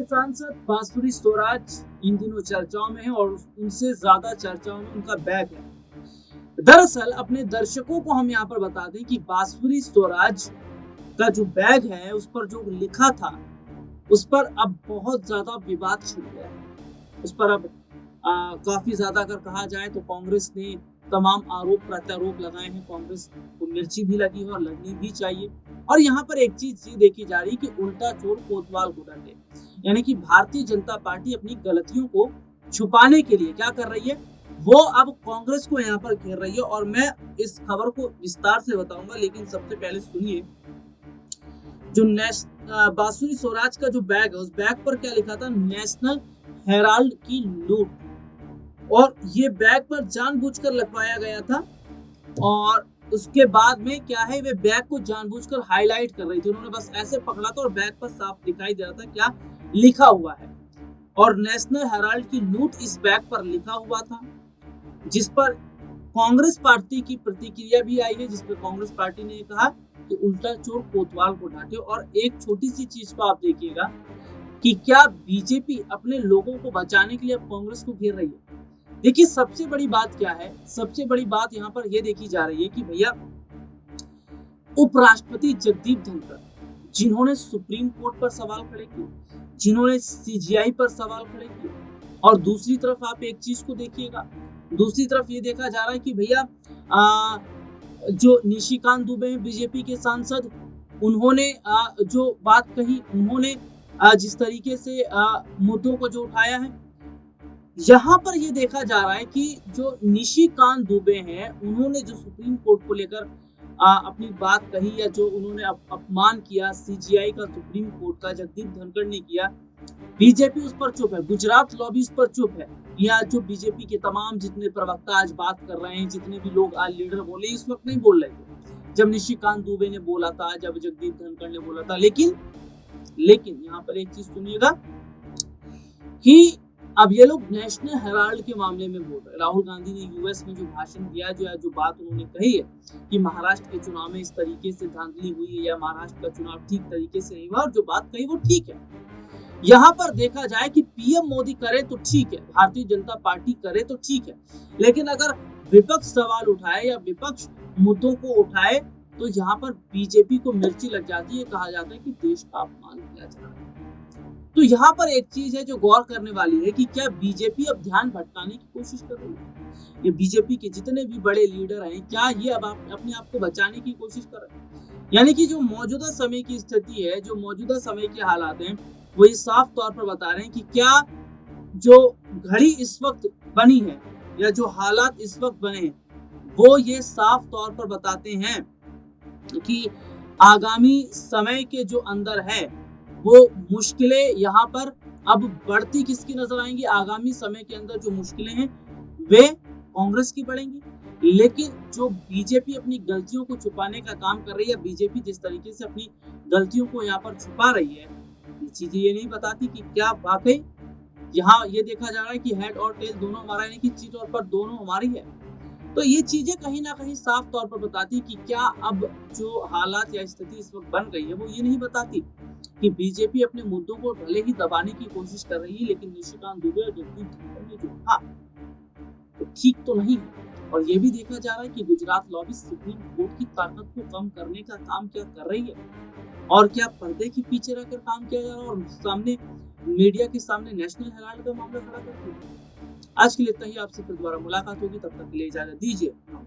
सांसद बांसुरी स्वराज इन दिनों चर्चाओं में है और उनसे ज्यादा चर्चाओं में उनका बैग है। दरअसल अपने दर्शकों को हम यहाँ पर बता दें कि बांसुरी स्वराज का जो बैग है उस पर जो लिखा था उस पर अब बहुत ज्यादा विवाद छिड़ गया है। उस पर अब काफी ज्यादा अगर कहा जाए तो कांग्रेस ने तमाम आरोप प्रत्यारोप लगाए हैं। कांग्रेस को मिर्ची भी लगी है और लगनी भी चाहिए। और यहाँ पर एक चीज ये देखी जा रही है कि उल्टा चोर कोतवाल को डांटे, यानी कि भारतीय जनता पार्टी अपनी गलतियों को छुपाने के लिए क्या कर रही है, वो अब कांग्रेस को यहाँ पर घेर रही है। और मैं इस खबर को विस्तार से बताऊंगा, लेकिन सबसे पहले सुनिए जो बांसुरी स्वराज का जो बैग है उस बैग पर क्या लिखा था, नेशनल हेराल्ड की लूट। और ये बैग पर जानबूझकर लगवाया गया था और उसके बाद में क्या है, वे बैग को जानबूझकर हाईलाइट कर रही थी। उन्होंने बस ऐसे पकड़ा था और बैग पर साफ दिखाई दे रहा था क्या लिखा हुआ है। और नेशनल हेराल्ड की लूट इस बैग पर लिखा हुआ था, जिस पर कांग्रेस पार्टी की प्रतिक्रिया भी आई है, जिसपे कांग्रेस पार्टी ने कहा कि उल्टा चोर कोतवाल को डांटे। और एक छोटी सी चीज को आप देखिएगा कि क्या बीजेपी अपने लोगों को बचाने के लिए अब कांग्रेस को घेर रही है। देखिए सबसे बड़ी बात क्या है, सबसे बड़ी बात यहाँ पर यह देखी जा रही है कि भैया उपराष्ट्रपति जगदीप धनखड़, जिन्होंने सुप्रीम कोर्ट पर सवाल खड़े किए, जिन्होंने सीजीआई पर सवाल खड़े किए, और दूसरी तरफ आप एक चीज को देखिएगा, दूसरी तरफ ये देखा जा रहा है कि भैया जो निशिकांत दुबे हैं बीजेपी के सांसद, उन्होंने जो बात कही, उन्होंने जिस तरीके से मुद्दों को जो उठाया है, यहाँ पर ये देखा जा रहा है कि जो निशिकांत दुबे हैं उन्होंने जो सुप्रीम कोर्ट को लेकर अपनी बात कही, या जो उन्होंने अपमान किया सीजीआई का, सुप्रीम कोर्ट का, जगदीप धनखड़ ने किया, बीजेपी उस पर चुप है, गुजरात लॉबी उस पर चुप है। या जो बीजेपी के तमाम जितने प्रवक्ता आज बात कर रहे हैं, जितने भी लोग आज लीडर बोले, इस वक्त नहीं बोल रहे थे जब निशिकांत दुबे ने बोला था, जब जगदीप धनखड़ ने बोला था। लेकिन यहाँ पर एक चीज सुनिएगा कि अब ये लोग नेशनल हेराल्ड के मामले में बोल रहे हैं। राहुल गांधी ने यूएस में जो भाषण दिया, जो बात उन्होंने कही है कि महाराष्ट्र के चुनाव में इस तरीके से धांधली हुई है या महाराष्ट्र का चुनाव ठीक तरीके से नहीं हुआ, और जो बात कही वो ठीक है। यहाँ पर देखा जाए कि पीएम मोदी करे तो ठीक है, भारतीय जनता पार्टी करे तो ठीक है, लेकिन अगर विपक्ष सवाल उठाए या विपक्ष मुद्दों को उठाए तो यहाँ पर बीजेपी को मिर्ची लग जाती है। कहा जाता है कि देश का अपमान किया जा रहा है। तो यहाँ पर एक चीज है जो गौर करने वाली है कि क्या बीजेपी अब ध्यान भटकाने की कोशिश कर रही है। ये बीजेपी के जितने भी बड़े लीडर हैं, क्या ये अब अपने आप को बचाने की कोशिश कर रहे हैं। यानी कि जो मौजूदा समय की स्थिति है, जो मौजूदा समय के हालात हैं, वो ये साफ तौर पर बता रहे हैं कि क्या जो घड़ी इस वक्त बनी है या जो हालात इस वक्त बने हैं, वो ये साफ तौर पर बताते हैं कि आगामी समय के जो अंदर है वो मुश्किलें यहाँ पर अब बढ़ती किसकी नजर आएंगी। आगामी समय के अंदर जो मुश्किलें हैं वे कांग्रेस की बढ़ेंगी। लेकिन जो बीजेपी अपनी गलतियों को छुपाने का काम कर रही है, बीजेपी जिस तरीके से अपनी गलतियों को यहाँ पर छुपा रही है, ये चीजें ये नहीं बताती कि क्या वाकई यहाँ ये देखा जा रहा है कि हेड और टेल दोनों हमारा, यानी कि चीट और पर दोनों हमारी है। तो ये चीजें कहीं ना कहीं साफ तौर पर बताती कि क्या अब जो हालात या स्थिति इस वक्त बन गई है वो ये नहीं बताती कि बीजेपी अपने मुद्दों को भले ही दबाने की कोशिश कर रही है, लेकिन निशिकांत दुबे और जगदीप धनखड़ ने जो कहा तो ठीक तो नहीं है। और ये भी देखा जा रहा है कि गुजरात लॉबी सुप्रीम कोर्ट की ताकत को कम करने का काम क्या कर रही है, और क्या पर्दे के पीछे रहकर काम किया जा रहा है, और सामने मीडिया के सामने नेशनल हेराल्ड का मामला खड़ा करती है। आज के लिए इतना ही, आपसे फिर दोबारा मुलाकात होगी, तब तक के लिए इजाजत दीजिए, नमस्कार।